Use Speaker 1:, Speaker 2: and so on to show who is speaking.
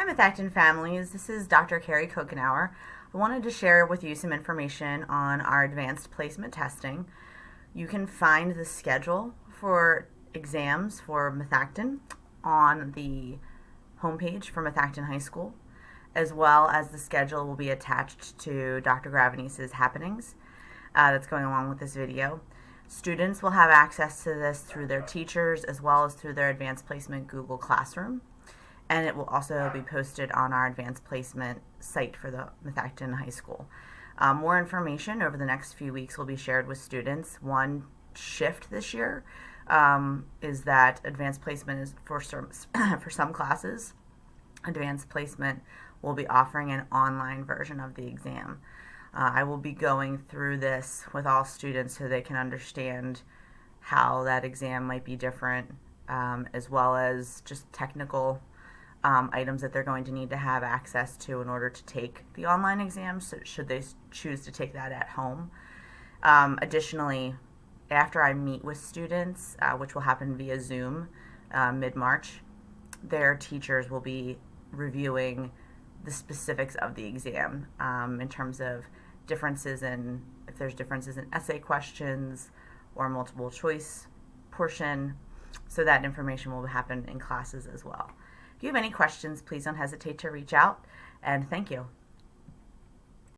Speaker 1: Methacton families. This is Dr. Carrie Kokenauer. I wanted to share with you some information on our advanced placement testing. You can find the schedule for exams for Methacton on the homepage for Methacton High School, as well as the schedule will be attached to Dr. Gravenice's happenings that's going along with this video. Students will have access to this through their teachers as well as through their advanced placement Google Classroom. And it will also be posted on our advanced placement site for the Methacton High School. More information over the next few weeks will be shared with students. One shift this year is that advanced placement is for some classes. Advanced placement will be offering an online version of the exam. I will be going through this with all students so they can understand how that exam might be different, as well as just technical items that they're going to need to have access to in order to take the online exam, so should they choose to take that at home. Additionally, after I meet with students, which will happen via Zoom mid-March, their teachers will be reviewing the specifics of the exam in terms of differences in, if there's differences in essay questions or multiple choice portion, so that information will happen in classes as well. If you have any questions, please don't hesitate to reach out, and thank you.